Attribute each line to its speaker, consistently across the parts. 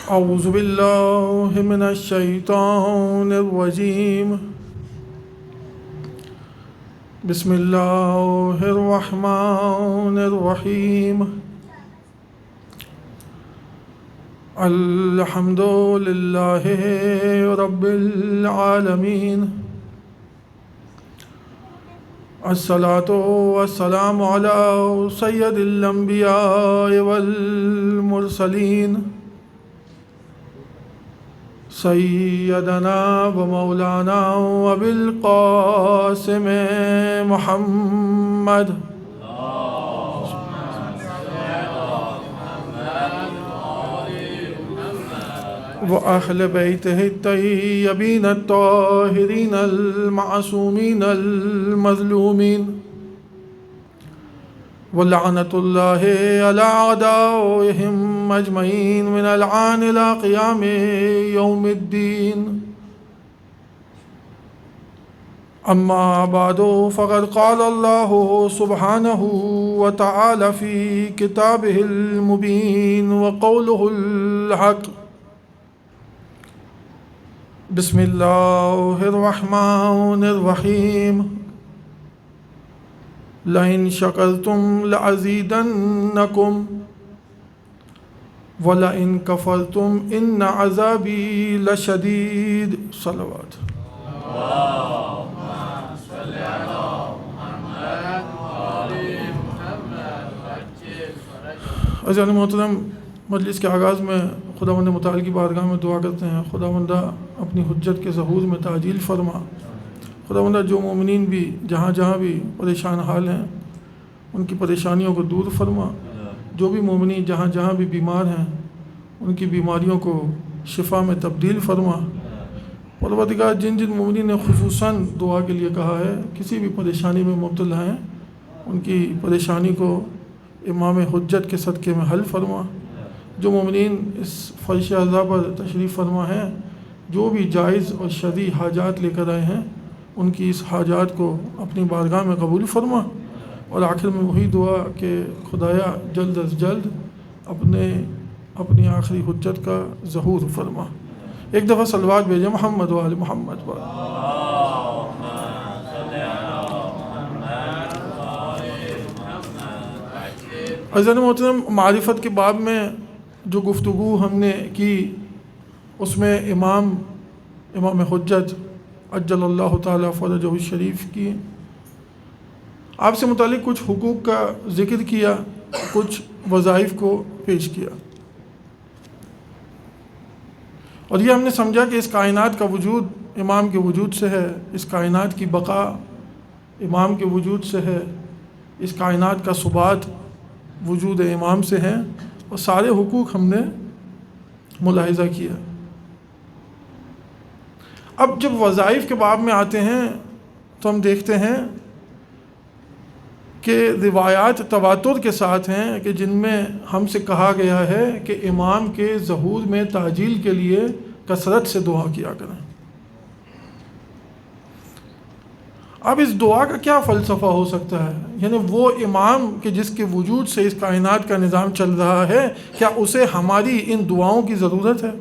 Speaker 1: أعوذ بالله من الشيطان الرجيم. بسم الله الرحمن الرحيم. الحمد لله رب العالمين. الصلاة والسلام على سيد الأنبياء والمرسلين سيدنا ومولانا وأبي القاسم محمد وأهل بيته الطيبين الطاهرين المعصومين المظلومين ولعنة الله على أعدائهم أجمعين من الآن إلى قيام يوم الدين. أما بعد فقد قال الله سبحانه وتعالى في كتابه المبين وقوله الحق. بسم الله الرحمن الرحيم. لئن شكرتم لأزيدنكم ولئن كفرتم إن عذابي لشديد. صلوات. اللهم صل على محمد وآل محمد. عزیزان محترم، مجلس کے آغاز میں خداوند متعال کی بارگاہ میں دعا کرتے ہیں، خداوندہ اپنی حجت کے ظہور میں تعجیل فرما. خداوندہ جو مومنین بھی جہاں جہاں بھی پریشان حال ہیں ان کی پریشانیوں کو دور فرما. جو بھی مومنین جہاں جہاں بھی بیمار ہیں ان کی بیماریوں کو شفا میں تبدیل فرما. پروردگار جن جن مومنین نے خصوصاً دعا کے لیے کہا ہے، کسی بھی پریشانی میں مبتلا ہیں، ان کی پریشانی کو امام حجت کے صدقے میں حل فرما. جو مومنین اس فرش اعضاء پر تشریف فرما ہیں، جو بھی جائز اور شرعی حاجات لے کر آئے ہیں ان کی اس حاجات کو اپنی بارگاہ میں قبول فرما. اور آخر میں وہی دعا کہ خدایا جلد از جلد اپنی آخری حجت کا ظہور فرما. ایک دفعہ صلوات بھیجیں محمد و آل محمد پر. عزیزان محترم، معرفت کے باب میں جو گفتگو ہم نے کی اس میں امام حجت عجل اللہ تعالیٰ فرجہ الشریف کی آپ سے متعلق کچھ حقوق کا ذکر کیا، کچھ وظائف کو پیش کیا، اور یہ ہم نے سمجھا کہ اس کائنات کا وجود امام کے وجود سے ہے، اس کائنات کی بقا امام کے وجود سے ہے، اس کائنات کا ثبات وجود امام سے ہے، اور سارے حقوق ہم نے ملاحظہ کیا. اب جب وظائف کے باب میں آتے ہیں تو ہم دیکھتے ہیں کہ روایات تواتر کے ساتھ ہیں کہ جن میں ہم سے کہا گیا ہے کہ امام کے ظہور میں تعجیل کے لیے کثرت سے دعا کیا کریں. اب اس دعا کا کیا فلسفہ ہو سکتا ہے؟ یعنی وہ امام کہ جس کے وجود سے اس کائنات کا نظام چل رہا ہے، کیا اسے ہماری ان دعاؤں کی ضرورت ہے؟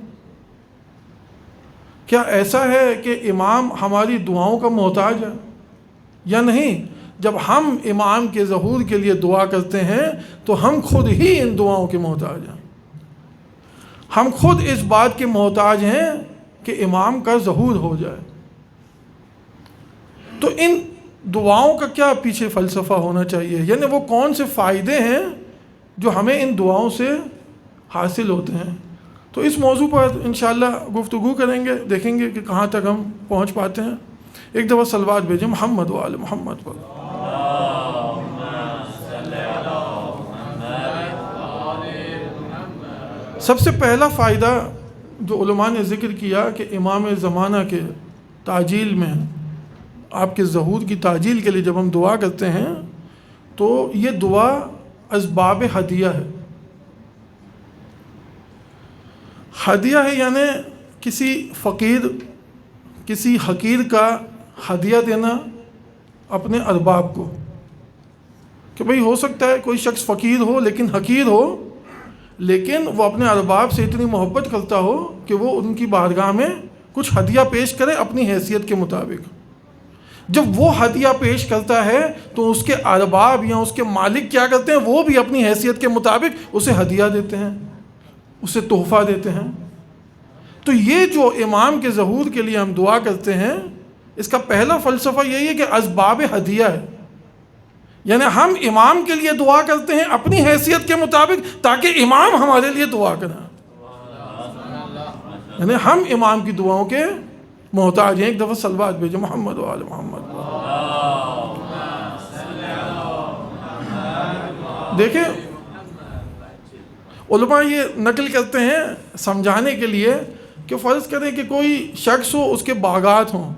Speaker 1: کیا ایسا ہے کہ امام ہماری دعاؤں کا محتاج ہے یا نہیں؟ جب ہم امام کے ظہور کے لیے دعا کرتے ہیں تو ہم خود ہی ان دعاؤں کے محتاج ہیں. ہم خود اس بات کے محتاج ہیں کہ امام کا ظہور ہو جائے. تو ان دعاؤں کا کیا پیچھے فلسفہ ہونا چاہیے؟ یعنی وہ کون سے فائدے ہیں جو ہمیں ان دعاؤں سے حاصل ہوتے ہیں؟ تو اس موضوع پر انشاءاللہ گفتگو کریں گے، دیکھیں گے کہ کہاں تک ہم پہنچ پاتے ہیں. ایک دفعہ صلوات بھیجیں محمد و آل محمد پر. سب سے پہلا فائدہ جو علماء نے ذکر کیا کہ امام زمانہ کے تعجیل میں، آپ کے ظہور کی تعجیل کے لیے جب ہم دعا کرتے ہیں تو یہ دعا اسباب ہدیہ ہے. ہدیہ ہے یعنی کسی فقیر، کسی حقیر کا ہدیہ دینا اپنے ارباب کو. کہ بھئی ہو سکتا ہے کوئی شخص فقیر ہو لیکن حقیر ہو، لیکن وہ اپنے ارباب سے اتنی محبت کرتا ہو کہ وہ ان کی بارگاہ میں کچھ ہدیہ پیش کرے اپنی حیثیت کے مطابق. جب وہ ہدیہ پیش کرتا ہے تو اس کے ارباب یا اس کے مالک کیا کرتے ہیں؟ وہ بھی اپنی حیثیت کے مطابق اسے ہدیہ دیتے ہیں، اسے تحفہ دیتے ہیں. تو یہ جو امام کے ظہور کے لیے ہم دعا کرتے ہیں، اس کا پہلا فلسفہ یہی ہے کہ اسباب ہدیہ ہے. یعنی ہم امام کے لیے دعا کرتے ہیں اپنی حیثیت کے مطابق تاکہ امام ہمارے لیے دعا کریں. یعنی ہم امام کی دعاؤں کے محتاج ہیں. ایک دفعہ صلوات بھیجو محمد و آل محمد. دیکھیں علماء یہ نقل کرتے ہیں سمجھانے کے لیے کہ فرض کریں کہ کوئی شخص ہو، اس کے باغات ہوں،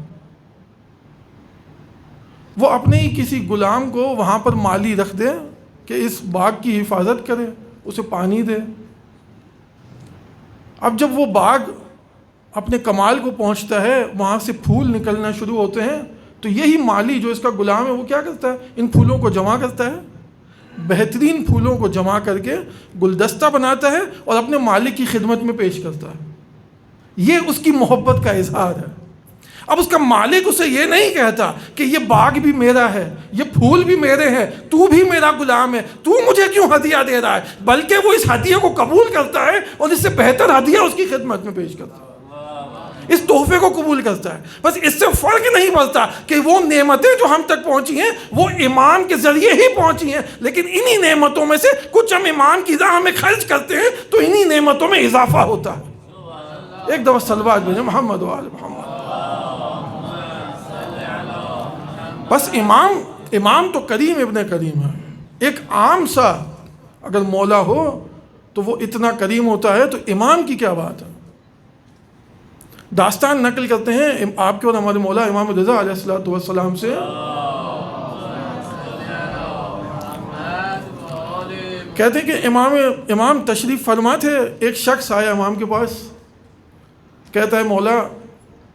Speaker 1: وہ اپنے ہی کسی غلام کو وہاں پر مالی رکھ دے کہ اس باغ کی حفاظت کرے، اسے پانی دے. اب جب وہ باغ اپنے کمال کو پہنچتا ہے، وہاں سے پھول نکلنا شروع ہوتے ہیں، تو یہی مالی جو اس کا غلام ہے وہ کیا کرتا ہے؟ ان پھولوں کو جمع کرتا ہے، بہترین پھولوں کو جمع کر کے گلدستہ بناتا ہے اور اپنے مالک کی خدمت میں پیش کرتا ہے. یہ اس کی محبت کا اظہار ہے. اب اس کا مالک اسے یہ نہیں کہتا کہ یہ باغ بھی میرا ہے، یہ پھول بھی میرے ہیں، تو بھی میرا غلام ہے، تو مجھے کیوں ہدیہ دے رہا ہے؟ بلکہ وہ اس ہدیہ کو قبول کرتا ہے اور اس سے بہتر ہدیہ اس کی خدمت میں پیش کرتا ہے، اس تحفے کو قبول کرتا ہے. بس اس سے فرق نہیں پڑتا کہ وہ نعمتیں جو ہم تک پہنچی ہیں وہ امام کے ذریعے ہی پہنچی ہیں، لیکن انہی نعمتوں میں سے کچھ ہم امام کی راہ میں خرچ کرتے ہیں تو انہی نعمتوں میں اضافہ ہوتا ہے. ایک دفعہ صلوات بھیجیں محمد و آل محمد. بس امام تو کریم ابن کریم ہے. ایک عام سا اگر مولا ہو تو وہ اتنا کریم ہوتا ہے، تو امام کی کیا بات ہے. داستان نقل کرتے ہیں آپ کے اور ہمارے مولا امام رضا علیہ السلام سے، کہتے ہیں کہ امام تشریف فرما تھے. ایک شخص آیا امام کے پاس، کہتا ہے مولا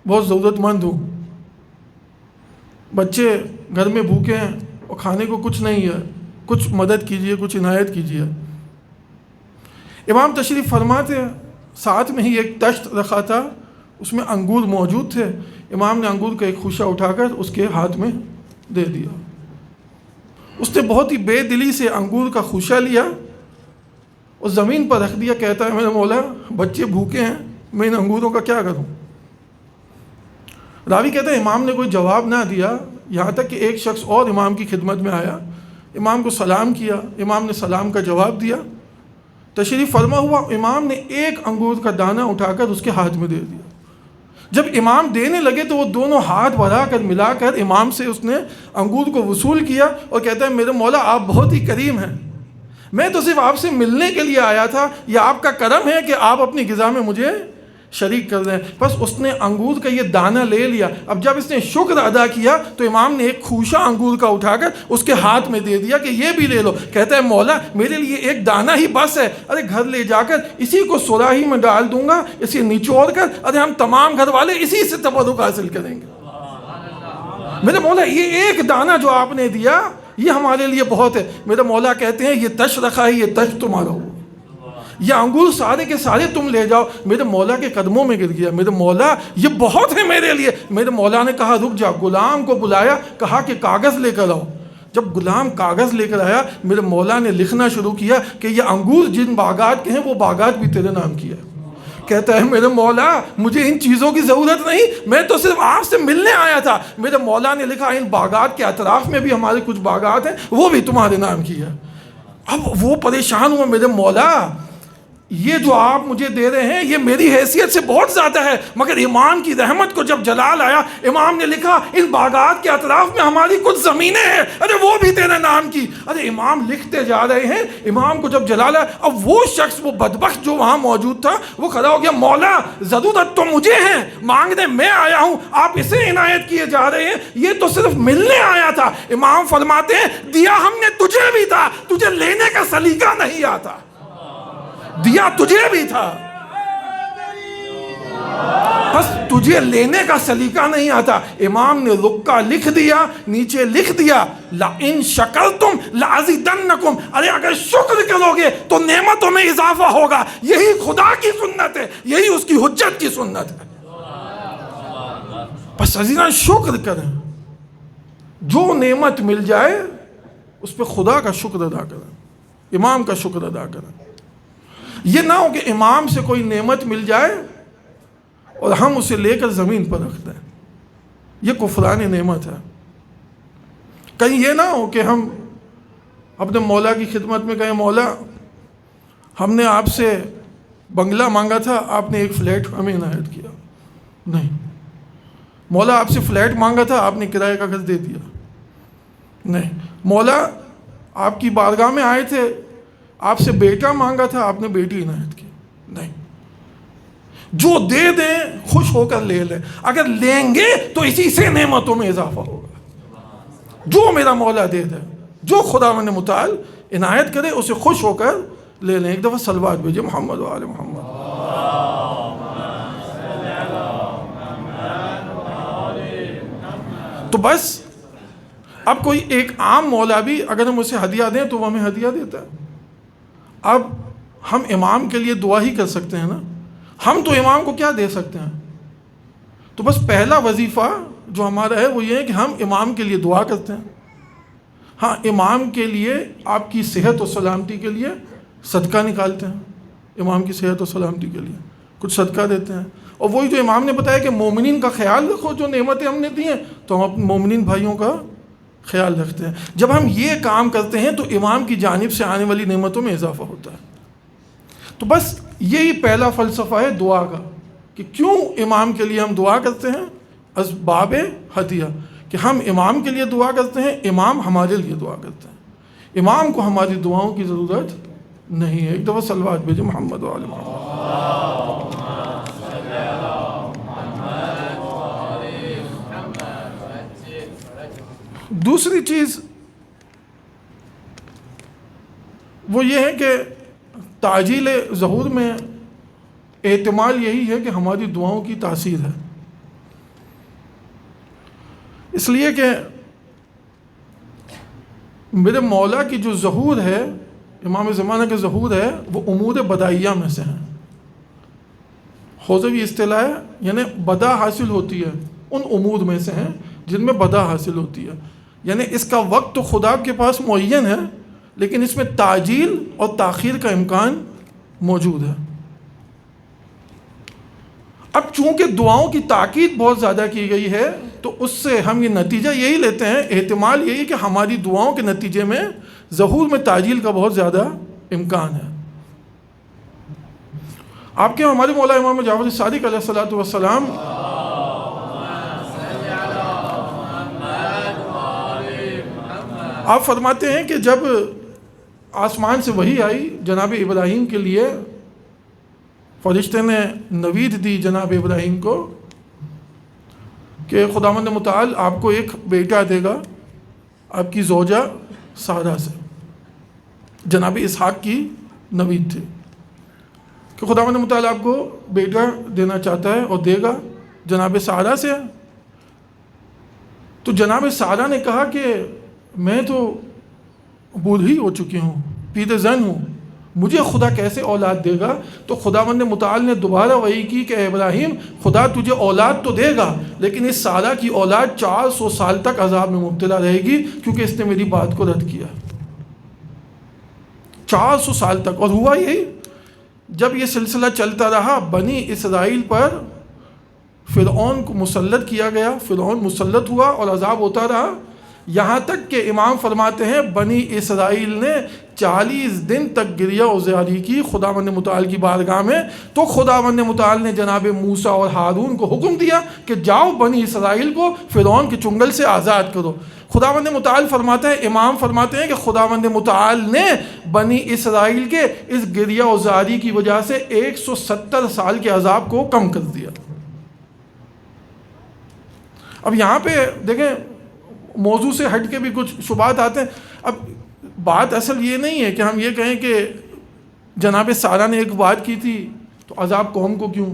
Speaker 1: بہت ضرورت مند ہوں، بچے گھر میں بھوکے ہیں اور کھانے کو کچھ نہیں ہے، کچھ مدد کیجئے، کچھ عنایت کیجئے. امام تشریف فرما تھے، ساتھ میں ہی ایک تشت رکھا تھا، اس میں انگور موجود تھے. امام نے انگور کا ایک خوشہ اٹھا کر اس کے ہاتھ میں دے دیا. اس نے بہت ہی بے دلی سے انگور کا خوشہ لیا اور زمین پر رکھ دیا. کہتا ہے میرے مولا بچے بھوکے ہیں، میں ان انگوروں کا کیا کروں. راوی کہتا ہے امام نے کوئی جواب نہ دیا، یہاں تک کہ ایک شخص اور امام کی خدمت میں آیا، امام کو سلام کیا، امام نے سلام کا جواب دیا، تشریف فرما ہوا. امام نے ایک انگور کا دانہ اٹھا کر اس کے ہاتھ میں دے دیا. جب امام دینے لگے تو وہ دونوں ہاتھ بڑھا کر ملا کر امام سے اس نے انگور کو وصول کیا اور کہتا ہے میرے مولا آپ بہت ہی کریم ہیں، میں تو صرف آپ سے ملنے کے لیے آیا تھا، یہ آپ کا کرم ہے کہ آپ اپنی غذا میں مجھے شریک کر رہے ہیں. بس اس نے انگور کا یہ دانہ لے لیا. اب جب اس نے شکر ادا کیا تو امام نے ایک خوشہ انگور کا اٹھا کر اس کے ہاتھ میں دے دیا کہ یہ بھی لے لو. کہتا ہے مولا میرے لیے ایک دانہ ہی بس ہے، ارے گھر لے جا کر اسی کو سراہی میں ڈال دوں گا، اسے نچوڑ کر ارے ہم تمام گھر والے اسی سے تبرک حاصل کریں گے. میرے مولا یہ ایک دانہ جو آپ نے دیا یہ ہمارے لیے بہت ہے. میرے مولا کہتے ہیں یہ تش رکھا ہے، یہ تش تمہارا ہو، یہ انگور سارے کے سارے تم لے جاؤ. میرے مولا کے قدموں میں گر گیا، میرے مولا یہ بہت ہے میرے لیے. میرے مولا نے کہا رک جا. غلام کو بلایا، کہا کہ کاغذ لے کر آؤ. جب غلام کاغذ لے کر آیا میرے مولا نے لکھنا شروع کیا کہ یہ انگور جن باغات کے ہیں وہ باغات بھی تیرے نام کی ہے. کہتا ہے میرے مولا مجھے ان چیزوں کی ضرورت نہیں، میں تو صرف آپ سے ملنے آیا تھا. میرے مولا نے لکھا ان باغات کے اطراف میں بھی ہمارے کچھ باغات ہیں، وہ بھی تمہارے نام کی ہے. اب وہ پریشان ہوا، میرے مولا یہ جو آپ مجھے دے رہے ہیں یہ میری حیثیت سے بہت زیادہ ہے، مگر امام کی رحمت کو جب جلال آیا امام نے لکھا ان باغات کے اطراف میں ہماری کچھ زمینیں ہیں، ارے وہ بھی تیرے نام کی. ارے امام لکھتے جا رہے ہیں، امام کو جب جلال آیا اب وہ شخص وہ بدبخت جو وہاں موجود تھا وہ کھڑا ہو گیا. مولا ضرورت تو مجھے ہے، مانگنے میں آیا ہوں، آپ اسے عنایت کیے جا رہے ہیں، یہ تو صرف ملنے آیا تھا. امام فرماتے ہیں دیا ہم نے تجھے بھی تھا، تجھے لینے کا سلیقہ نہیں آتا، دیا تجھے بھی تھا. بس تجھے لینے کا سلیقہ نہیں آتا. امام نے رکع لکھ دیا, نیچے لکھ دیا لَإِن شَكَرْتُمْ لَأَزِيدَنَّكُمْ. ارے اگر شکر کرو گے تو نعمتوں میں اضافہ ہوگا. یہی خدا کی سنت ہے, یہی اس کی حجت کی سنت ہے. بس عزیزاں شکر کریں, جو نعمت مل جائے اس پہ خدا کا شکر ادا کریں, امام کا شکر ادا کریں. یہ نہ ہو کہ امام سے کوئی نعمت مل جائے اور ہم اسے لے کر زمین پر رکھ دیں, یہ کفران نعمت ہے. کہیں یہ نہ ہو کہ ہم اپنے مولا کی خدمت میں کہیں مولا ہم نے آپ سے بنگلہ مانگا تھا, آپ نے ایک فلیٹ ہمیں عنایت کیا. نہیں, مولا آپ سے فلیٹ مانگا تھا, آپ نے کرائے کا گھر دے دیا. نہیں, مولا آپ کی بارگاہ میں آئے تھے, آپ سے بیٹا مانگا تھا, آپ نے بیٹی عنایت کی. نہیں, جو دے دیں خوش ہو کر لے لیں. اگر لیں گے تو اسی سے نعمتوں میں اضافہ ہوگا. جو میرا مولا دے دے, جو خداوند متعال عنایت کرے اسے خوش ہو کر لے لیں. ایک دفعہ صلوات بھیجے محمد و آل محمد. تو بس اب کوئی ایک عام مولا بھی اگر ہم اسے ہدیہ دیں تو وہ ہمیں ہدیہ دیتا ہے. اب ہم امام کے لیے دعا ہی کر سکتے ہیں نا, ہم تو امام کو کیا دے سکتے ہیں. تو بس پہلا وظیفہ جو ہمارا ہے وہ یہ ہے کہ ہم امام کے لیے دعا کرتے ہیں. ہاں, امام کے لیے آپ کی صحت و سلامتی کے لیے صدقہ نکالتے ہیں, امام کی صحت و سلامتی کے لیے کچھ صدقہ دیتے ہیں. اور وہی جو امام نے بتایا کہ مومنین کا خیال رکھو, جو نعمتیں ہم نے دی ہیں تو ہم اپنے مومنین بھائیوں کا خیال رکھتے ہیں. جب ہم یہ کام کرتے ہیں تو امام کی جانب سے آنے والی نعمتوں میں اضافہ ہوتا ہے. تو بس یہی پہلا فلسفہ ہے دعا کا, کہ کیوں امام کے لیے ہم دعا کرتے ہیں. اسباب ہدیہ, کہ ہم امام کے لیے دعا کرتے ہیں, امام ہمارے لیے دعا کرتے ہیں. امام کو ہماری دعاؤں کی ضرورت نہیں ہے. ایک دفعہ صلوات بھیجے محمد و آل محمد. دوسری چیز وہ یہ ہے کہ تعجیل ظہور میں احتمال یہی ہے کہ ہماری دعاؤں کی تاثیر ہے. اس لیے کہ میرے مولا کی جو ظہور ہے, امام زمانہ کے ظہور ہے, وہ امور بدائیہ میں سے ہیں. حوزوی اصطلاح ہے, یعنی بدا حاصل ہوتی ہے ان امور میں سے ہیں جن میں بدا حاصل ہوتی ہے. یعنی اس کا وقت تو خدا کے پاس معین ہے, لیکن اس میں تعجیل اور تاخیر کا امکان موجود ہے. اب چونکہ دعاؤں کی تاکید بہت زیادہ کی گئی ہے تو اس سے ہم یہ نتیجہ یہی لیتے ہیں, احتمال یہی کہ ہماری دعاؤں کے نتیجے میں ظہور میں تعجیل کا بہت زیادہ امکان ہے. آپ کے ہمارے مولا امام جعفر صادق علیہ الصلوۃ والسلام آپ فرماتے ہیں کہ جب آسمان سے وحی آئی جناب ابراہیم کے لیے, فرشتے نے نوید دی جناب ابراہیم کو کہ خداوند متعال آپ کو ایک بیٹا دے گا آپ کی زوجہ سارہ سے. جناب اسحاق کی نوید تھی کہ خداوند متعال آپ کو بیٹا دینا چاہتا ہے اور دے گا جناب سارہ سے. تو جناب سارہ نے کہا کہ میں تو بوڑھی ہو چکی ہوں, پیدے زن ہوں, مجھے خدا کیسے اولاد دے گا. تو خداوند متعال نے دوبارہ وحی کی کہ اے ابراہیم خدا تجھے اولاد تو دے گا, لیکن اس سارہ کی اولاد 400 سال تک عذاب میں مبتلا رہے گی کیونکہ اس نے میری بات کو رد کیا. 400 سال تک. اور ہوا یہی, جب یہ سلسلہ چلتا رہا بنی اسرائیل پر فرعون کو مسلط کیا گیا, فرعون مسلط ہوا اور عذاب ہوتا رہا, یہاں تک کہ امام فرماتے ہیں بنی اسرائیل نے 40 دن تک گریہ و زاری کی خداوند متعال کی بارگاہ میں. تو خداوند متعال نے جناب موسیٰ اور ہارون کو حکم دیا کہ جاؤ بنی اسرائیل کو فرعون کے چنگل سے آزاد کرو. خداوند متعال فرماتے ہیں, امام فرماتے ہیں کہ خداوند متعال نے بنی اسرائیل کے اس گریہ و زاری کی وجہ سے 170 سال کے عذاب کو کم کر دیا. اب یہاں پہ دیکھیں موضوع سے ہٹ کے بھی کچھ شبہات آتے ہیں. اب بات اصل یہ نہیں ہے کہ ہم یہ کہیں کہ جناب سارہ نے ایک بات کی تھی تو عذاب قوم کو کیوں.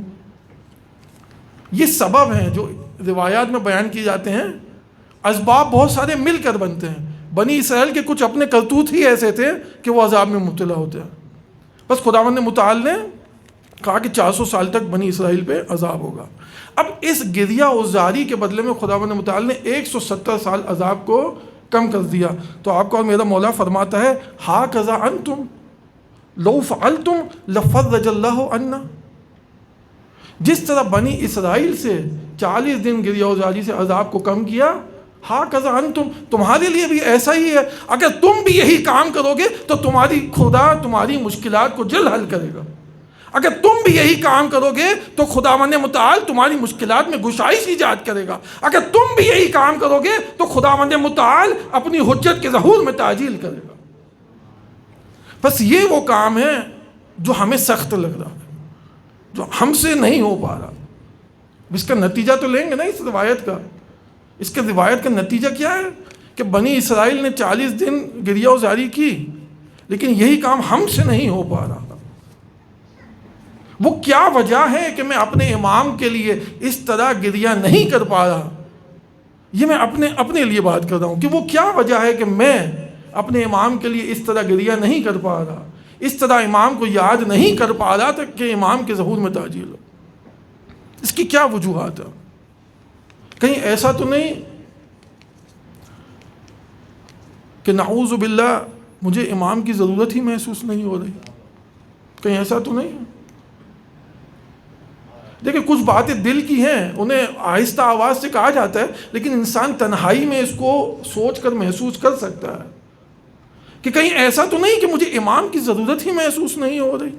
Speaker 1: یہ سبب ہیں جو روایات میں بیان کیے جاتے ہیں. اسباب بہت سارے مل کر بنتے ہیں. بنی اسرائیل کے کچھ اپنے کرتوت ہی ایسے تھے کہ وہ عذاب میں مبتلا ہوتے ہیں. بس خداوند متعال نے کہا کہ 400 سال تک بنی اسرائیل پہ عذاب ہوگا. اب اس گریہ و زاری کے بدلے میں خداوند متعال نے 170 سال عذاب کو کم کر دیا. تو آپ کو اور میرا مولا فرماتا ہے ہاکذا انتم لو فعلتم لفرج اللہ عنا. جس طرح بنی اسرائیل سے 40 دن گریہ و زاری سے عذاب کو کم کیا، ہاکذا انتم، تمہارے لیے بھی ایسا ہی ہے. اگر تم بھی یہی کام کرو گے تو خدا تمہاری مشکلات کو جلد حل کرے گا. اگر تم بھی یہی کام کرو گے تو خداوند متعال تمہاری مشکلات میں گشائش ایجاد کرے گا. اگر تم بھی یہی کام کرو گے تو خداوند متعال اپنی حجت کے ظہور میں تعجیل کرے گا. بس یہ وہ کام ہے جو ہمیں سخت لگ رہا ہے، جو ہم سے نہیں ہو پا رہا. اس کا نتیجہ تو لیں گے نا اس روایت کا. اس کے روایت کا نتیجہ کیا ہے کہ بنی اسرائیل نے 40 دن گریہ و زاری کی، لیکن یہی کام ہم سے نہیں ہو پا رہا. وہ کیا وجہ ہے کہ میں اپنے امام کے لیے اس طرح گریہ نہیں کر پا رہا؟ یہ میں اپنے لیے بات کر رہا ہوں کہ وہ کیا وجہ ہے کہ میں اپنے امام کے لیے اس طرح گریہ نہیں کر پا رہا، اس طرح امام کو یاد نہیں کر پا رہا تھا کہ امام کے ظہور میں تعجیل ہو. اس کی کیا وجوہات ہے؟ کہیں ایسا تو نہیں کہ نعوذ باللہ مجھے امام کی ضرورت ہی محسوس نہیں ہو رہی؟ کہیں ایسا تو نہیں ہے؟ دیکھیں کچھ باتیں دل کی ہیں، انہیں آہستہ آواز سے کہا جاتا ہے، لیکن انسان تنہائی میں اس کو سوچ کر محسوس کر سکتا ہے کہ کہیں ایسا تو نہیں کہ مجھے امام کی ضرورت ہی محسوس نہیں ہو رہی،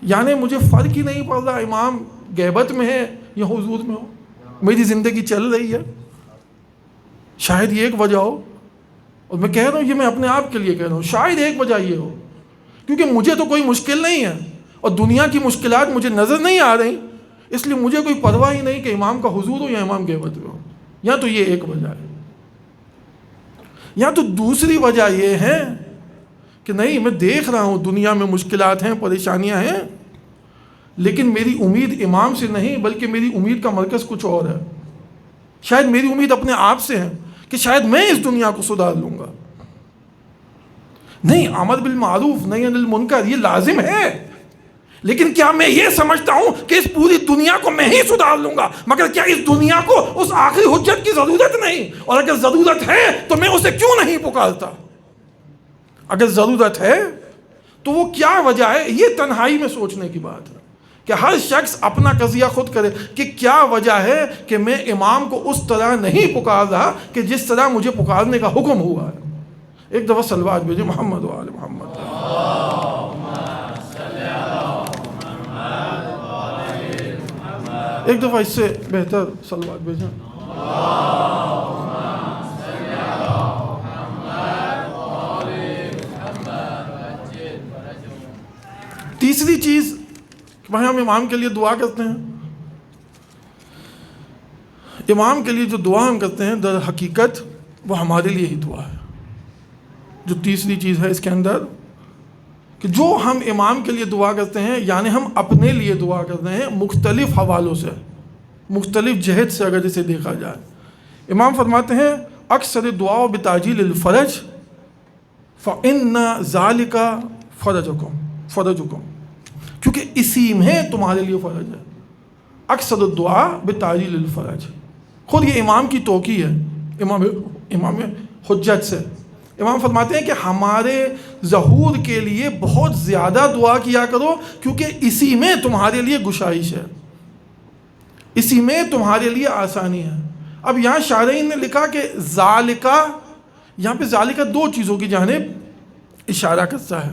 Speaker 1: یعنی مجھے فرق ہی نہیں پڑ رہا امام غیبت میں ہے یا حضور میں ہو، میری زندگی چل رہی ہے. شاید یہ ایک وجہ ہو، اور میں کہہ رہا ہوں یہ میں اپنے آپ کے لیے کہہ رہا ہوں، شاید ایک وجہ یہ ہو کیونکہ مجھے تو کوئی مشکل نہیں ہے اور دنیا کی مشکلات مجھے نظر نہیں آ رہی، اس لیے مجھے کوئی پرواہ ہی نہیں کہ امام کا حضور ہو یا امام غیبت میں ہو. یا تو یہ ایک وجہ ہے، یا تو دوسری وجہ یہ ہے کہ نہیں میں دیکھ رہا ہوں دنیا میں مشکلات ہیں، پریشانیاں ہیں، لیکن میری امید امام سے نہیں بلکہ میری امید کا مرکز کچھ اور ہے. شاید میری امید اپنے آپ سے ہے کہ شاید میں اس دنیا کو سدھار لوں گا. نہیں، امر بالمعروف نہی عن المنکر یہ لازم ہے، لیکن کیا میں یہ سمجھتا ہوں کہ اس پوری دنیا کو میں ہی سدھار لوں گا؟ مگر کیا اس دنیا کو اس آخری حجت کی ضرورت نہیں؟ اور اگر ضرورت ہے تو میں اسے کیوں نہیں پکارتا؟ اگر ضرورت ہے تو وہ کیا وجہ ہے؟ یہ تنہائی میں سوچنے کی بات ہے کہ ہر شخص اپنا قضیہ خود کرے کہ کیا وجہ ہے کہ میں امام کو اس طرح نہیں پکار رہا کہ جس طرح مجھے پکارنے کا حکم ہوا ہے. ایک دفعہ صلوات بھیجیں محمد و آل محمد. ایک دفعہ اس سے بہتر صلوات بھیجیں. تیسری چیز وہاں ہم امام کے لیے دعا کرتے ہیں. امام کے لیے جو دعا ہم کرتے ہیں در حقیقت وہ ہمارے لیے ہی دعا ہے. جو تیسری چیز ہے اس کے اندر کہ جو ہم امام کے لیے دعا کرتے ہیں یعنی ہم اپنے لیے دعا کرتے ہیں مختلف حوالوں سے، مختلف جہت سے اگر اسے دیکھا جائے. امام فرماتے ہیں اکثر دعا بتعجیل الفرج فإن ذلك فرجکم، کیونکہ اسی میں تمہارے لیے فرج ہے. اکثر الدعا بتعجیل الفرج، خود یہ امام کی توقیع ہے امام حجت سے. امام فرماتے ہیں کہ ہمارے ظہور کے لیے بہت زیادہ دعا کیا کرو کیونکہ اسی میں تمہارے لیے گشائش ہے، اسی میں تمہارے لیے آسانی ہے. اب یہاں شارحین نے لکھا کہ ذالکہ، یہاں پہ ذالکہ دو چیزوں کی جانب اشارہ کرتا ہے.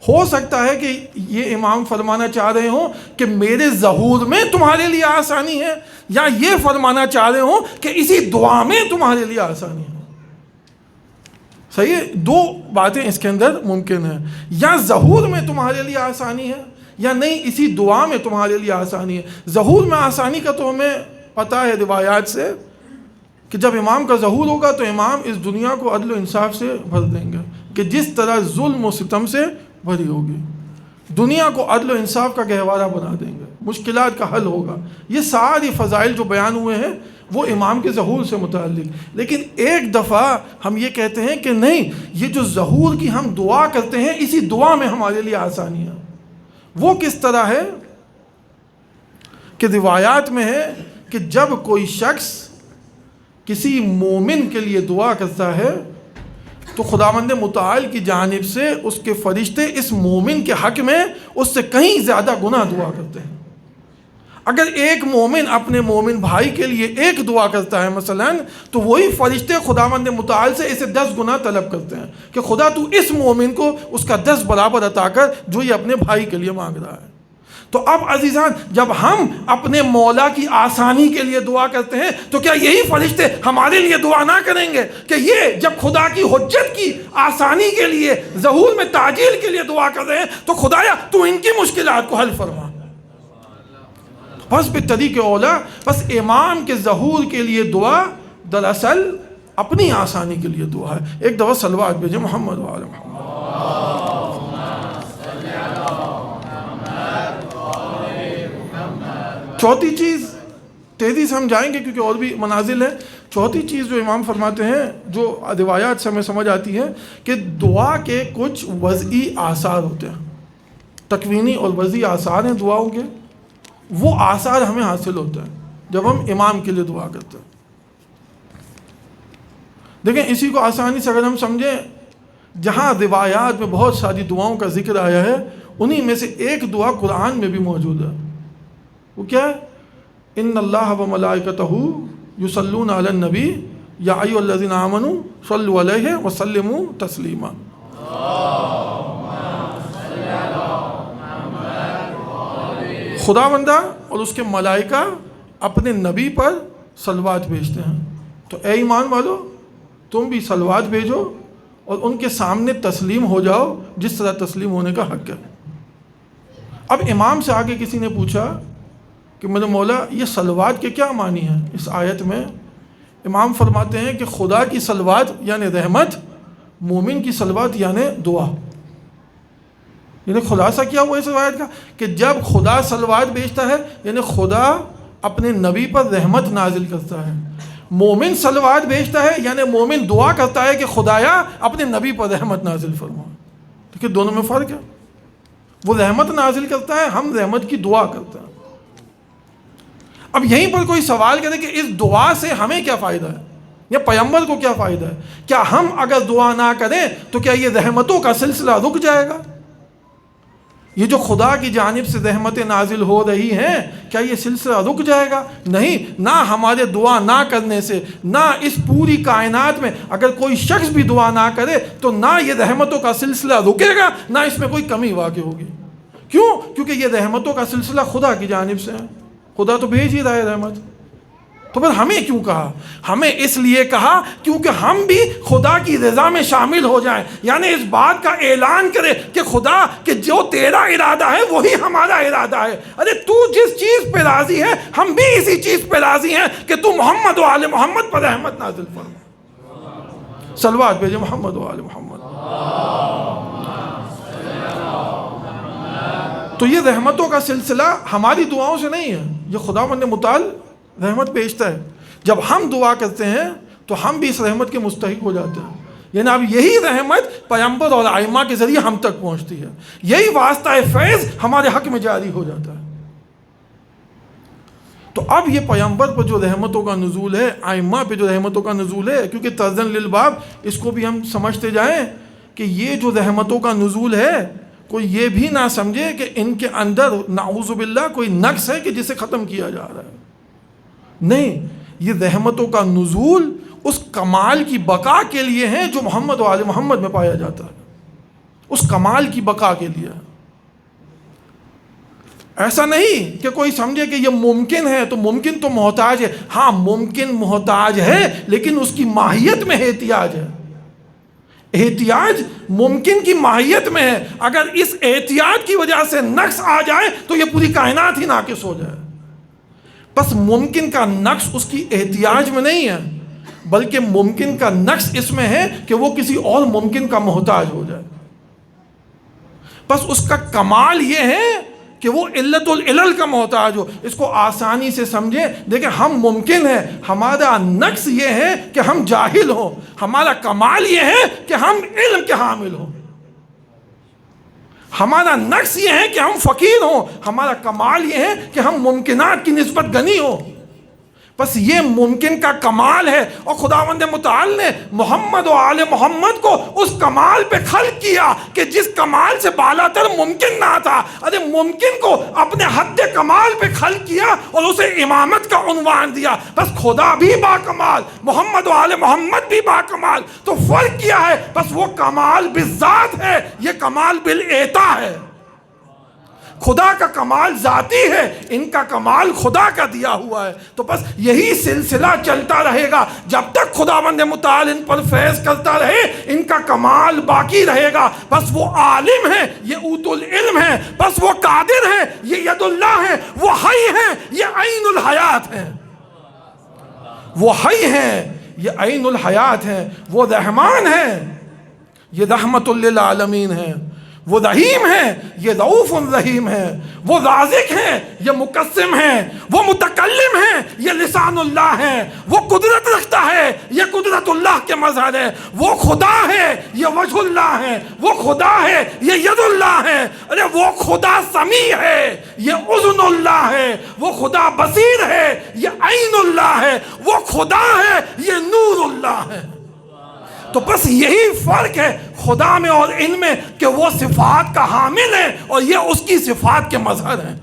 Speaker 1: ہو سکتا ہے کہ یہ امام فرمانا چاہ رہے ہوں کہ میرے ظہور میں تمہارے لیے آسانی ہے، یا یہ فرمانا چاہ رہے ہوں کہ اسی دعا میں تمہارے لیے آسانی ہے. صحیح ہے، دو باتیں اس کے اندر ممکن ہیں، یا ظہور میں تمہارے لیے آسانی ہے یا نہیں اسی دعا میں تمہارے لیے آسانی ہے. ظہور میں آسانی کا تو ہمیں پتہ ہے روایات سے کہ جب امام کا ظہور ہوگا تو امام اس دنیا کو عدل و انصاف سے بھر دیں گے کہ جس طرح ظلم و ستم سے بھری ہوگی، دنیا کو عدل و انصاف کا گہوارہ بنا دیں گے. مشکلات کا حل ہوگا. یہ ساری فضائل جو بیان ہوئے ہیں وہ امام کے ظہور سے متعلق. لیکن ایک دفعہ ہم یہ کہتے ہیں کہ نہیں، یہ جو ظہور کی ہم دعا کرتے ہیں اسی دعا میں ہمارے لیے آسانیاں. وہ کس طرح ہے کہ روایات میں ہے کہ جب کوئی شخص کسی مومن کے لیے دعا کرتا ہے تو خداوند متعال کی جانب سے اس کے فرشتے اس مومن کے حق میں اس سے کہیں زیادہ گنا دعا کرتے ہیں. اگر ایک مومن اپنے مومن بھائی کے لیے ایک دعا کرتا ہے مثلا، تو وہی فرشتے خداوند متعال سے اسے 10 گنا طلب کرتے ہیں کہ خدا تو اس مومن کو اس کا 10 برابر عطا کر جو یہ اپنے بھائی کے لیے مانگ رہا ہے. تو اب عزیزان، جب ہم اپنے مولا کی آسانی کے لیے دعا کرتے ہیں تو کیا یہی فرشتے ہمارے لیے دعا نہ کریں گے کہ یہ جب خدا کی حجت کی آسانی کے لیے، ظہور میں تعجیل کے لیے دعا کر رہے ہیں تو خدایا تو ان کی مشکلات کو حل فرما. بس بطریق اولا، بس امام کے ظہور کے لیے دعا دراصل اپنی آسانی کے لیے دعا ہے. ایک دفعہ صلوات بھیجیں محمد وعلی محمد. چوتھی چیز تیزی سے ہم جائیں گے کیونکہ اور بھی منازل ہیں. چوتھی چیز جو امام فرماتے ہیں، جو روایات سے ہمیں سمجھ آتی ہے کہ دعا کے کچھ وضعی آثار ہوتے ہیں، تکوینی اور وضعی آثار ہیں دعاؤں کے. وہ آثار ہمیں حاصل ہوتا ہے جب ہم امام کے لیے دعا کرتے ہیں. دیکھیں، اسی کو آسانی سے اگر ہم سمجھیں، جہاں روایات میں بہت ساری دعاؤں کا ذکر آیا ہے انہی میں سے ایک دعا قرآن میں بھی موجود ہے. وہ کیا ہے؟ ان اللہ و ملائکتہ یصلون علی النبی یا ایھا الذین آمنوا صلوا علیہ وسلموا تسلیما. خداوندہ اور اس کے ملائکہ اپنے نبی پر صلوات بھیجتے ہیں، تو اے ایمان والو تم بھی صلوات بھیجو اور ان کے سامنے تسلیم ہو جاؤ جس طرح تسلیم ہونے کا حق ہے. اب امام سے آگے کسی نے پوچھا کہ میرے مولا یہ صلوات کے کیا معنی ہیں اس آیت میں؟ امام فرماتے ہیں کہ خدا کی صلوات یعنی رحمت، مومن کی صلوات یعنی دعا. یعنی خلاصہ کیا ہوا اس روایت کا کہ جب خدا صلوات بھیجتا ہے یعنی خدا اپنے نبی پر رحمت نازل کرتا ہے. مومن صلوات بھیجتا ہے یعنی مومن دعا کرتا ہے کہ خدایا اپنے نبی پر رحمت نازل فرما. دیکھیں دونوں میں فرق ہے. وہ رحمت نازل کرتا ہے، ہم رحمت کی دعا کرتے ہیں. اب یہیں پر کوئی سوال کرے کہ اس دعا سے ہمیں کیا فائدہ ہے یا پیغمبر کو کیا فائدہ ہے؟ کیا ہم اگر دعا نہ کریں تو کیا یہ رحمتوں کا سلسلہ رک جائے گا؟ یہ جو خدا کی جانب سے رحمتیں نازل ہو رہی ہیں کیا یہ سلسلہ رک جائے گا؟ نہیں. نہ ہمارے دعا نہ کرنے سے، نہ اس پوری کائنات میں اگر کوئی شخص بھی دعا نہ کرے تو نہ یہ رحمتوں کا سلسلہ رکے گا، نہ اس میں کوئی کمی واقع ہوگی. کیوں؟ کیونکہ یہ رحمتوں کا سلسلہ خدا کی جانب سے ہے. خدا تو بھیج ہی رہا ہے رحمت. تو پھر ہمیں کیوں کہا؟ ہمیں اس لیے کہا کیونکہ ہم بھی خدا کی رضا میں شامل ہو جائیں، یعنی اس بات کا اعلان کرے کہ خدا کہ جو تیرا ارادہ ہے وہی ہمارا ارادہ ہے. ارے تو جس چیز پہ راضی ہے ہم بھی اسی چیز پہ راضی ہیں کہ تو محمد و آل محمد پر رحمت نازل فرما. صلوات بھیجے محمد و آل محمد. تو یہ رحمتوں کا سلسلہ ہماری دعاؤں سے نہیں ہے، یہ خداوند متعال رحمت بھیجتا ہے. جب ہم دعا کرتے ہیں تو ہم بھی اس رحمت کے مستحق ہو جاتے ہیں. یعنی اب یہی رحمت پیغمبر اور ائمہ کے ذریعے ہم تک پہنچتی ہے، یہی واسطہ فیض ہمارے حق میں جاری ہو جاتا ہے. تو اب یہ پیغمبر پر جو رحمتوں کا نزول ہے، ائمہ پہ جو رحمتوں کا نزول ہے، کیونکہ ترجن للباب اس کو بھی ہم سمجھتے جائیں کہ یہ جو رحمتوں کا نزول ہے کوئی یہ بھی نہ سمجھے کہ ان کے اندر نعوذ باللہ کوئی نقص ہے کہ جسے ختم کیا جا رہا ہے. نہیں، یہ رحمتوں کا نزول اس کمال کی بقا کے لیے ہیں جو محمد و آل محمد میں پایا جاتا ہے، اس کمال کی بقا کے لیے. ایسا نہیں کہ کوئی سمجھے کہ یہ ممکن ہے تو ممکن تو محتاج ہے. ہاں ممکن محتاج ہے لیکن اس کی ماہیت میں احتیاج ہے. احتیاج ممکن کی ماہیت میں ہے. اگر اس احتیاج کی وجہ سے نقص آ جائے تو یہ پوری کائنات ہی ناقص ہو جائے. بس ممکن کا نقص اس کی احتیاج میں نہیں ہے بلکہ ممکن کا نقص اس میں ہے کہ وہ کسی اور ممکن کا محتاج ہو جائے. بس اس کا کمال یہ ہے کہ وہ علت العلل کا محتاج ہو. اس کو آسانی سے سمجھیں. دیکھیں ہم ممکن ہے، ہمارا نقص یہ ہے کہ ہم جاہل ہوں، ہمارا کمال یہ ہے کہ ہم علم کے حامل ہوں. ہمارا نقص یہ ہے کہ ہم فقیر ہوں، ہمارا کمال یہ ہے کہ ہم ممکنات کی نسبت غنی ہوں. بس یہ ممکن کا کمال ہے، اور خداوند متعال نے محمد و آل محمد کو اس کمال پہ خلق کیا کہ جس کمال سے بالا تر ممکن نہ تھا. ارے ممکن کو اپنے حد کمال پہ خلق کیا اور اسے امامت کا عنوان دیا. بس خدا بھی با کمال، محمد و آل محمد بھی با کمال. تو فرق کیا ہے؟ بس وہ کمال بالذات ہے، یہ کمال بالاعطا ہے. خدا کا کمال ذاتی ہے، ان کا کمال خدا کا دیا ہوا ہے. تو بس یہی سلسلہ چلتا رہے گا جب تک خداوند متعال ان پر فیض کرتا رہے، ان کا کمال باقی رہے گا. بس وہ عالم ہے، یہ اوت العلم ہے. بس وہ قادر ہے، یہ ید اللہ ہے. وہ حی ہے، یہ عین الحیات ہے. وہ حی ہے، یہ عین الحیات ہے. وہ رحمان ہے، یہ رحمت للعالمین ہے. وہ رحیم ہے، یہ رؤوف الرحیم ہے. وہ رازق ہے، یہ مقسم ہے. وہ متکلم ہے، یہ لسان اللہ ہے. وہ قدرت رکھتا ہے، یہ قدرت اللہ کے مظہر ہے. وہ خدا ہے، یہ وجہ اللہ ہے. وہ خدا ہے، یہ ید اللہ ہے. ارے وہ خدا سمیع ہے، یہ اذن اللہ ہے. وہ خدا بصیر ہے، یہ عین اللہ ہے. وہ خدا ہے، یہ نور اللہ ہے. تو بس یہی فرق ہے خدا میں اور ان میں کہ وہ صفات کا حامل ہے اور یہ اس کی صفات کے مظہر ہیں.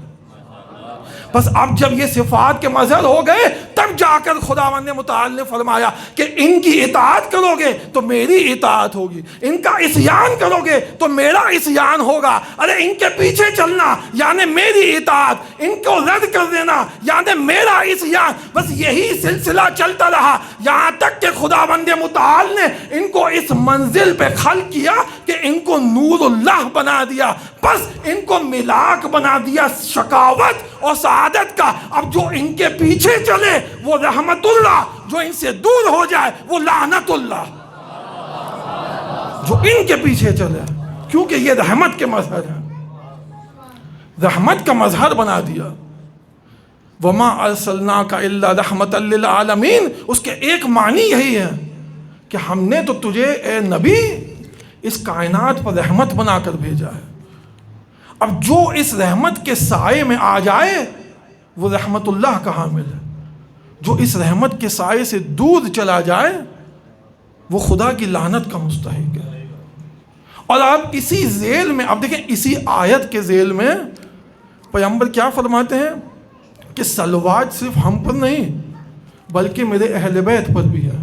Speaker 1: بس اب جب یہ صفات کے مظہر ہو گئے تب جا کر خداوند متعال نے فرمایا کہ ان کی اطاعت کرو گے تو میری اطاعت ہوگی، ان کا عصیان کرو گے تو میرا عصیان ہوگا. ارے ان کے پیچھے چلنا یعنی میری اطاعت، ان کو رد کر دینا یعنی میرا عصیان. بس یہی سلسلہ چلتا رہا یہاں تک کہ خداوند متعال نے ان کو اس منزل پہ خلق کیا کہ ان کو نور اللہ بنا دیا. بس ان کو ملاک بنا دیا شقاوت اور سعادت کا. اب جو ان کے پیچھے چلے وہ رحمت اللہ، جو ان سے دور ہو جائے وہ لعنت اللہ. جو ان کے پیچھے چلے، کیونکہ یہ رحمت کے مظہر ہے، رحمت کا مظہر بنا دیا. وما ارسلناک الا رحمتا للعالمین. اس کے ایک معنی یہی ہے کہ ہم نے تو تجھے اے نبی اس کائنات پر رحمت بنا کر بھیجا ہے. اب جو اس رحمت کے سائے میں آ جائے وہ رحمت اللہ کا حامل ہے. جو اس رحمت کے سائے سے دور چلا جائے وہ خدا کی لعنت کا مستحق ہے. اور اب اسی ذیل میں، اب دیکھیں اسی آیت کے ذیل میں پیغمبر کیا فرماتے ہیں کہ صلوات صرف ہم پر نہیں بلکہ میرے اہل بیت پر بھی ہے،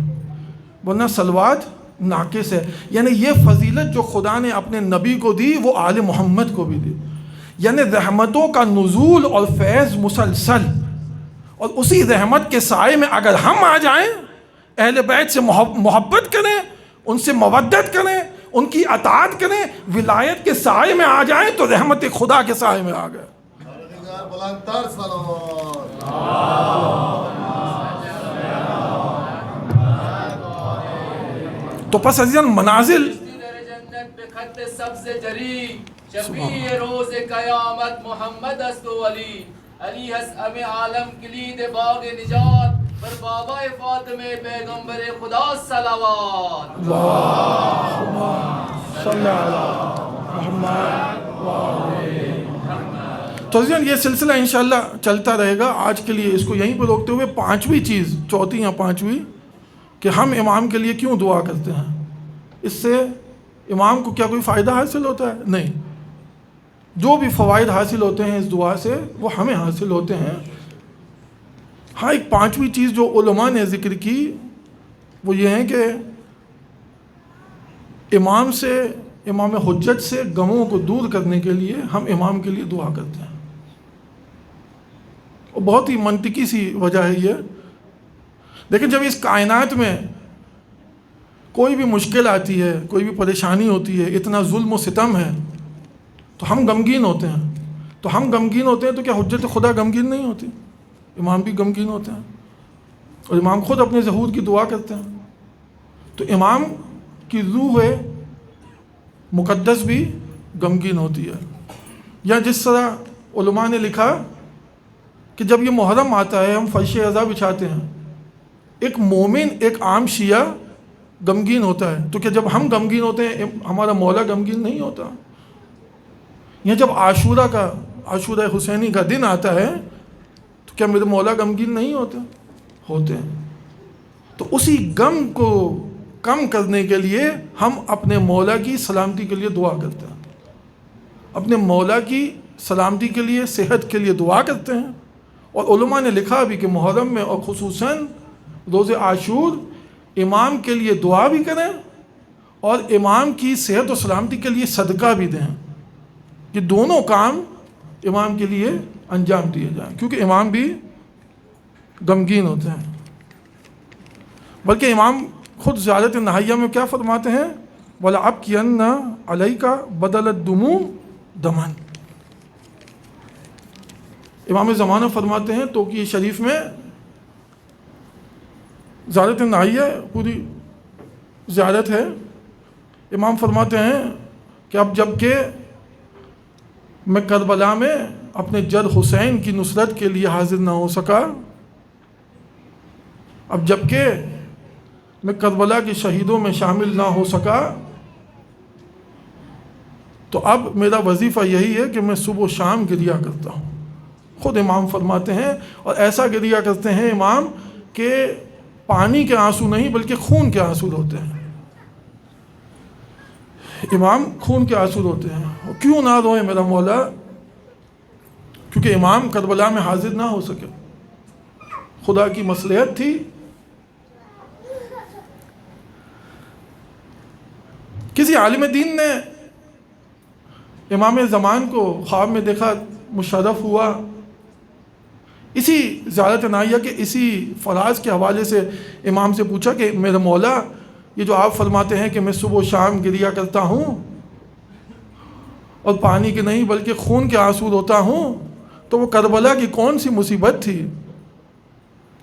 Speaker 1: ورنہ صلوات ناقص ہے. یعنی یہ فضیلت جو خدا نے اپنے نبی کو دی وہ آل محمد کو بھی دی. یعنی رحمتوں کا نزول اور فیض مسلسل، اور اسی رحمت کے سائے میں اگر ہم آ جائیں، اہل بیت سے محبت کریں، ان سے مودت کریں، ان کی اطاعت کریں، ولایت کے سائے میں آ جائیں تو رحمت خدا کے سائے میں آ گئے. تو پس عزیزاً منازل
Speaker 2: شفیع روز قیامت محمد است و علی، علی ہست ام عالم کلید باغ نجات، بر بابا فاطمہ پیغمبر خدا صلوات.
Speaker 1: اللہم صلی علی محمد. تو عزیزاً یہ سلسلہ انشاءاللہ چلتا رہے گا. آج کے لیے اس کو یہیں پہ روکتے ہوئے پانچویں چیز، چوتھی یا پانچویں، کہ ہم امام کے لیے کیوں دعا کرتے ہیں. اس سے امام کو کیا کوئی فائدہ حاصل ہوتا ہے؟ نہیں. جو بھی فوائد حاصل ہوتے ہیں اس دعا سے وہ ہمیں حاصل ہوتے ہیں. ہاں ایک پانچویں چیز جو علماء نے ذکر کی وہ یہ ہے کہ امام سے، امام حجت سے غموں کو دور کرنے کے لیے ہم امام کے لیے دعا کرتے ہیں. اور بہت ہی منطقی سی وجہ ہے یہ. لیکن جب اس کائنات میں کوئی بھی مشکل آتی ہے، کوئی بھی پریشانی ہوتی ہے، اتنا ظلم و ستم ہے تو ہم غمگین ہوتے ہیں. تو ہم غمگین ہوتے ہیں تو کیا حجت خدا غمگین نہیں ہوتی؟ امام بھی غمگین ہوتے ہیں اور امام خود اپنے ظہور کی دعا کرتے ہیں. تو امام کی روح مقدس بھی غمگین ہوتی ہے. یا جس طرح علماء نے لکھا کہ جب یہ محرم آتا ہے ہم فرش اعزا بچھاتے ہیں، ایک مومن، ایک عام شیعہ غمگین ہوتا ہے، تو کیا جب ہم غمگین ہوتے ہیں ہمارا مولا غمگین نہیں ہوتا؟ یا جب عاشورہ حسینی کا دن آتا ہے تو کیا میرے مولا غمگین نہیں ہوتے ہیں؟ تو اسی غم کو کم کرنے کے لیے ہم اپنے مولا کی سلامتی کے لیے دعا کرتے ہیں، اپنے مولا کی سلامتی کے لیے، صحت کے لیے دعا کرتے ہیں۔ اور علماء نے لکھا بھی کہ محرم میں اور خصوصاً روز عاشور امام کے لیے دعا بھی کریں اور امام کی صحت و سلامتی کے لیے صدقہ بھی دیں، یہ دونوں کام امام کے لیے انجام دیے جائیں، کیونکہ امام بھی غمگین ہوتے ہیں۔ بلکہ امام خود زیارت نہائیہ میں کیا فرماتے ہیں؟ وَلَأَبْكِيَنَّ عَلَيْكَ بَدَلَ الدُّمُوعِ دَمًا۔ امام زمانہ فرماتے ہیں توقیہ شریف میں زیارت نہائیہ پوری زیارت ہے، امام فرماتے ہیں کہ اب جب کہ میں کربلا میں اپنے جد حسین کی نصرت کے لیے حاضر نہ ہو سکا، اب جب کہ میں کربلا کے شہیدوں میں شامل نہ ہو سکا، تو اب میرا وظیفہ یہی ہے کہ میں صبح و شام گریہ کرتا ہوں۔ خود امام فرماتے ہیں، اور ایسا گریہ کرتے ہیں امام کہ پانی کے آنسو نہیں بلکہ خون کے آنسو ہوتے ہیں۔ امام خون کے آنسو ہوتے ہیں، اور کیوں نہ روئے میرا مولا؟ کیونکہ امام کربلا میں حاضر نہ ہو سکے، خدا کی مصلحت تھی۔ کسی عالم دین نے امام زمان کو خواب میں دیکھا، مشرف ہوا، اسی زیارت نہائیہ کے اسی فراز کے حوالے سے امام سے پوچھا کہ میرے مولا، یہ جو آپ فرماتے ہیں کہ میں صبح و شام گریہ کرتا ہوں اور پانی کے نہیں بلکہ خون کے آنسو روتا ہوں، تو وہ کربلا کی کون سی مصیبت تھی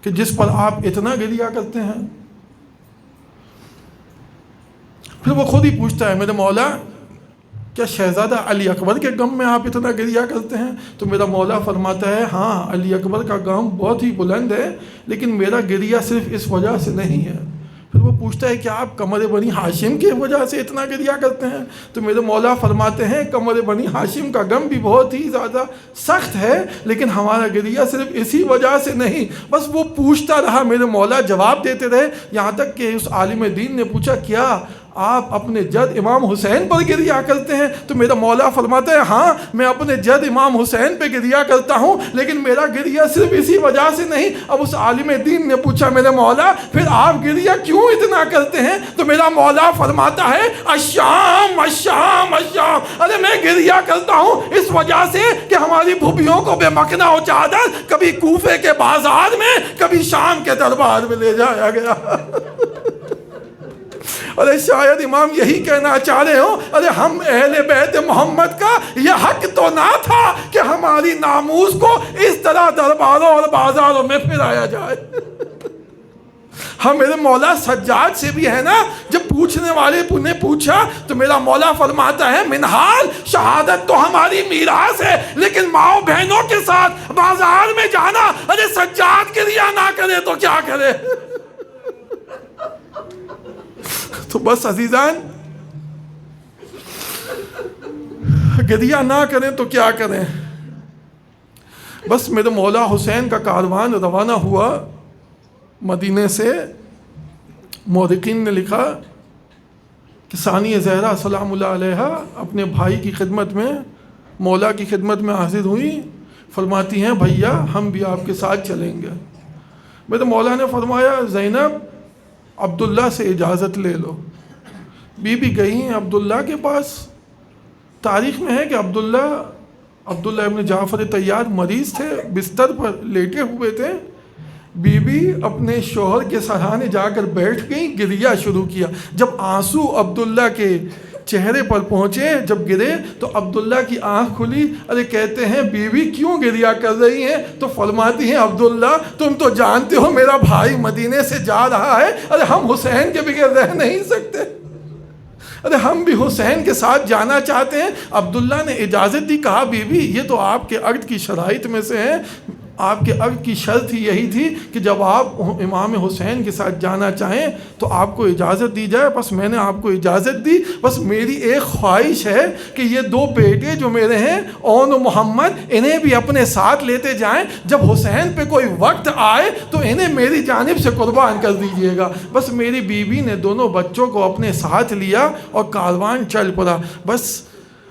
Speaker 1: کہ جس پر آپ اتنا گریہ کرتے ہیں؟ پھر وہ خود ہی پوچھتا ہے، میرے مولا کیا شہزادہ علی اکبر کے غم میں آپ اتنا گریہ کرتے ہیں؟ تو میرا مولا فرماتا ہے، ہاں علی اکبر کا غم بہت ہی بلند ہے، لیکن میرا گریہ صرف اس وجہ سے نہیں ہے۔ پھر وہ پوچھتا ہے کہ آپ قمر بنی ہاشم کی وجہ سے اتنا گریہ کرتے ہیں؟ تو میرے مولا فرماتے ہیں، قمر بنی ہاشم کا غم بھی بہت ہی زیادہ سخت ہے، لیکن ہمارا گریہ صرف اسی وجہ سے نہیں۔ بس وہ پوچھتا رہا، میرے مولا جواب دیتے رہے، یہاں تک کہ اس عالم دین نے پوچھا، کیا آپ اپنے جد امام حسین پر گریہ کرتے ہیں؟ تو میرا مولا فرماتا ہے، ہاں میں اپنے جد امام حسین پہ گریہ کرتا ہوں، لیکن میرا گریہ صرف اسی وجہ سے نہیں۔ اب اس عالم دین نے پوچھا، میرے مولا پھر آپ گریہ کیوں اتنا کرتے ہیں؟ تو میرا مولا فرماتا ہے، الشام الشام الشام، ارے میں گریہ کرتا ہوں اس وجہ سے کہ ہماری بھوپیوں کو بے مکھنا و چادر کبھی کوفے کے بازار میں، کبھی شام کے دربار میں لے جایا گیا۔ ارے شاید امام یہی کہنا چاہ رہے ہوں، ارے ہم اہل بیت محمد کا یہ حق تو نہ تھا کہ ہماری ناموس کو اس طرح درباروں اور بازاروں میں پھرایا جائے۔ ہم میرے مولا سجاد سے بھی ہے نا، جب پوچھنے والے نے پوچھا تو میرا مولا فرماتا ہے، منحال شہادت تو ہماری میراث ہے، لیکن ماؤں بہنوں کے ساتھ بازار میں جانا، ارے سجاد گریہ نہ کرے تو کیا کرے؟ تو بس عزیزان، گریہ نہ کریں تو کیا کریں؟ بس میرے مولا حسین کا کاروان روانہ ہوا مدینے سے۔ مورخین نے لکھا کہ ثانیہ زہرا سلام اللہ علیہا اپنے بھائی کی خدمت میں، مولا کی خدمت میں حاضر ہوئی، فرماتی ہیں، بھیا ہم بھی آپ کے ساتھ چلیں گے۔ میرے مولا نے فرمایا، زینب عبداللہ سے اجازت لے لو۔ بی بی گئی ہیں عبداللہ کے پاس۔ تاریخ میں ہے کہ عبداللہ ابن جعفر طیار مریض تھے، بستر پر لیٹے ہوئے تھے۔ بی بی اپنے شوہر کے سرانے جا کر بیٹھ گئیں، گریہ شروع کیا۔ جب آنسو عبداللہ کے چہرے پر پہنچے، جب گرے تو عبداللہ کی آنکھ کھلی۔ ارے کہتے ہیں، بیوی کیوں گریہ کر رہی ہیں؟ تو فرماتی ہیں، عبداللہ تم تو جانتے ہو میرا بھائی مدینے سے جا رہا ہے، ارے ہم حسین کے بغیر رہ نہیں سکتے۔ ارے ہم بھی حسین کے ساتھ جانا چاہتے ہیں. عبداللہ نے اجازت دی, کہا بی بی یہ تو آپ کے عقد کی شرائط میں سے ہیں, آپ کے عقد کی شرط ہی یہی تھی کہ جب آپ امام حسین کے ساتھ جانا چاہیں تو آپ کو اجازت دی جائے. بس میں نے آپ کو اجازت دی. بس میری ایک خواہش ہے کہ یہ 2 بیٹے جو میرے ہیں اون و محمد, انہیں بھی اپنے ساتھ لیتے جائیں. جب حسین پہ کوئی وقت آئے تو انہیں میری جانب سے قربان کر دیجئے گا. بس میری بیوی نے دونوں بچوں کو اپنے ساتھ لیا اور کاروان چل پڑا. بس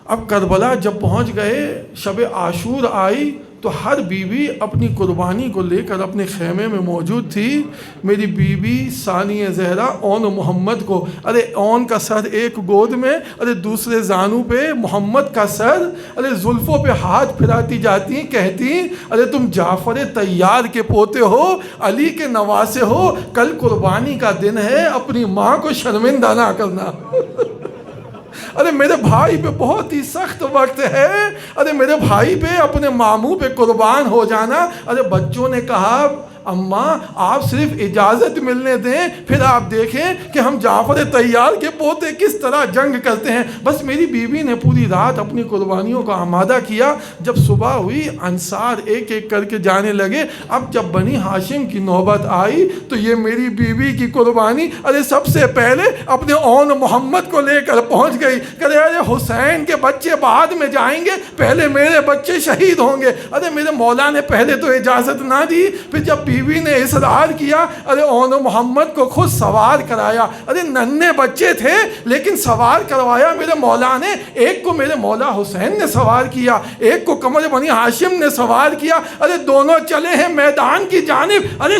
Speaker 1: اب کربلا جب پہنچ گئے, شب عاشور آئی تو ہر بیوی اپنی قربانی کو لے کر اپنے خیمے میں موجود تھی. میری بیوی ثانیہ زہرا اون و محمد کو, ارے اون کا سر ایک گود میں, ارے دوسرے زانو پہ محمد کا سر, ارے زلفوں پہ ہاتھ پھراتی جاتی, کہتی ارے تم جعفر طیار کے پوتے ہو, علی کے نواسے ہو, کل قربانی کا دن ہے, اپنی ماں کو شرمندہ نہ کرنا. ارے میرے بھائی پہ بہت ہی سخت وقت ہے, ارے میرے بھائی پہ, اپنے ماموں پہ قربان ہو جانا. ارے بچوں نے کہا اماں آپ صرف اجازت ملنے دیں, پھر آپ دیکھیں کہ ہم جعفر طیار کے پوتے کس طرح جنگ کرتے ہیں. بس میری بیوی نے پوری رات اپنی قربانیوں کا آمادہ کیا. جب صبح ہوئی انصار ایک ایک کر کے جانے لگے. اب جب بنی ہاشم کی نوبت آئی تو یہ میری بیوی کی قربانی ارے سب سے پہلے اپنے اون محمد کو لے کر پہنچ گئی. کہ ارے حسین کے بچے بعد میں جائیں گے, پہلے میرے بچے شہید ہوں گے. ارے میرے مولا نے پہلے تو اجازت نہ دی, پھر جب بیوی نے اصرار کیا, ارے اون محمد کو خود سوار کرایا. ارے ننھے بچے تھے لیکن سوار کروایا میرے مولا نے. ایک کو میرے مولا حسین نے سوار کیا, ایک کو قمر بنی ہاشم نے سوار کیا. ارے دونوں چلے ہیں میدان کی جانب. ارے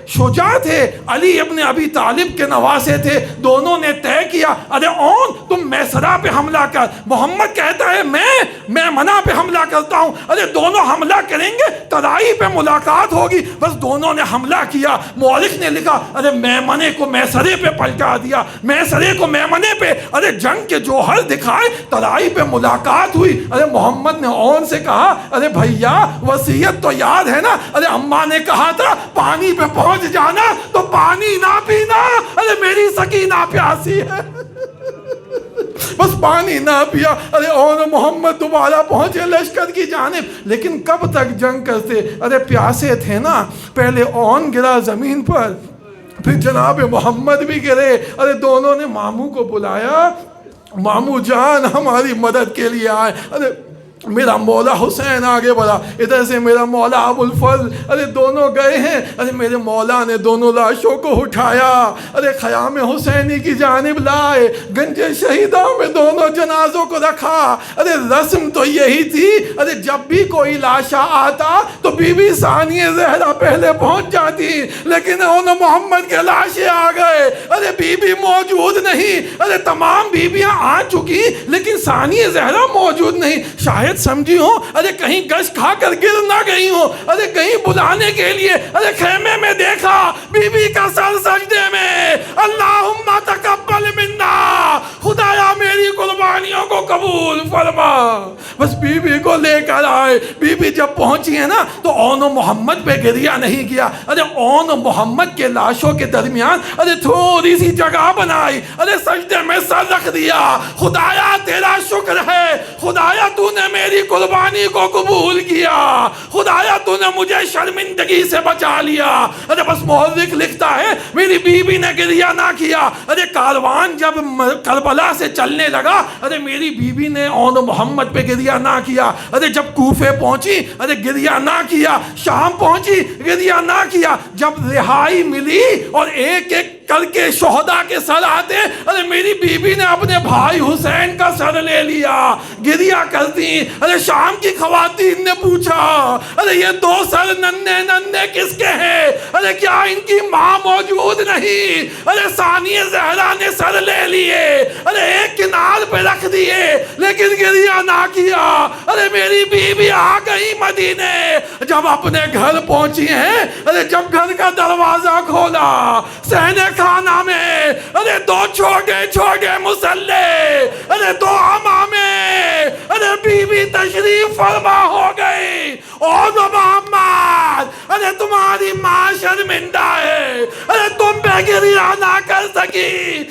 Speaker 1: شجاع تھے, علی ابن ابی طالب کے نواسے تھے. دونوں نے طے کیا ارے اون تم میسرہ پہ حملہ کر. محمد کہتا ہے میں منع پہ حملہ کرتا ہوں. ارے دونوں حملہ کریں گے, ترائی پہ ملاقات ہوگی. بس دونوں نے حملہ کیا. مورخ نے لکھا ارے میمنے کو میسرے پہ پلٹا دیا, میسرے کو میمنے پہ. ارے جنگ کے جوہر دکھائے, ترائی پہ ملاقات ہوئی. ارے محمد نے اون سے کہا ارے بھیا وصیت تو یاد ہے نا, ارے اماں نے کہا تھا پانی پہ پہنچ جانا تو پانی نہ پینا. ارے میری سکینہ پیاسی ہے, بس پانی نہ پیا. ارے اون محمد دوبارہ پہنچے لشکر کی جانب. لیکن کب تک جنگ کرتے, ارے پیاسے تھے نا. پہلے اون گرا زمین پر, پھر جناب محمد بھی گرے. ارے دونوں نے ماموں کو بلایا, ماموں جان ہماری مدد کے لیے آئے. ارے میرا مولا حسین آگے بڑھا, ادھر سے میرا مولا ابو الفضل, ارے دونوں گئے ہیں. ارے میرے مولا نے دونوں لاشوں کو اٹھایا, ارے خیام حسینی کی جانب لائے, گنج شہیدہ میں دونوں جنازوں کو رکھا. ارے رسم تو یہی تھی, ارے جب بھی کوئی لاشا آتا تو بی بی ثانیہ زہرا پہلے پہنچ جاتی, لیکن اون محمد کے لاشیں آ گئے. ارے بی بی موجود نہیں. ارے تمام بیویاں آ چکی لیکن ثانیہ زہرا موجود نہیں. شاید سمجھی ہوں ارے کہیں گشت کھا کر گر نہ گئی ہوں, ارے کہیں بلانے کے لیے. ارے خیمے میں دیکھا بی بی کا سر سجدے میں, اللہم تقبل منا, خدایا میری قربانیوں کو قبول فرما. بس بی بی کو لے کر آئے. بی بی جب پہنچی ہے نا تو اون و محمد پہ گریہ نہیں کیا. ارے اون و محمد کے لاشوں کے درمیان ارے تھوڑی سی جگہ بنائی, ارے سجدے میں سر رکھ دیا. خدایا تیرا شکر ہے, خدایا تو نے میری قربانی کو قبول کیا, خدایا تو نے مجھے شرمندگی سے بچا لیا. ارے بس مورخ لکھتا ہے میری بیوی نے گریہ نہ کیا. ارے کاروان جب کربلا سے چلنے لگا, ارے میری بیوی نے اون محمد پہ گریہ نہ کیا. ارے جب کوفے پہنچی ارے گریہ نہ کیا, شام پہنچی گریہ نہ کیا. جب رہائی ملی اور ایک ایک کر کے شہداء کے سر آتے, ارے میری بیوی نے اپنے بھائی حسین کا سر لے لیا, گریہ کرتی. ارے شام کی خواتین نے پوچھا ارے یہ 2 سر ننھے کس کے ہیں, ارے کیا ان کی ماں موجود نہیں. ارے ثانیہ زہرا نے سر لے لیے, ارے ایک کنار پہ رکھ دیے لیکن گریہ نہ کیا. ارے میری بیوی آ گئی مدینے. جب اپنے گھر پہنچی ہیں, ارے جب گھر کا دروازہ کھولا, سہنے خانہ میں ارے 2 چھوٹے مسلح, ارے 2 امامے, ارے بی بی تشریف فرما ہو گئی. اور محمد ارے تمہاری ماں شرمندہ ہے, ارے تم پہ گریہ نہ کر سکی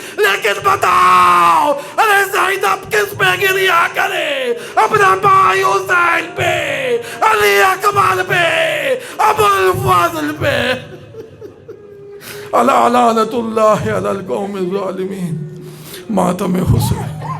Speaker 1: لیکن بتاؤ ارے زید اب کس پہ گریا کرے؟ اپنا بھائی حسین پہ، علی اکبر پہ، ابو الفضل پہ۔ الا لعنت اللہ علی القوم الظالمین۔ ماتم حسین۔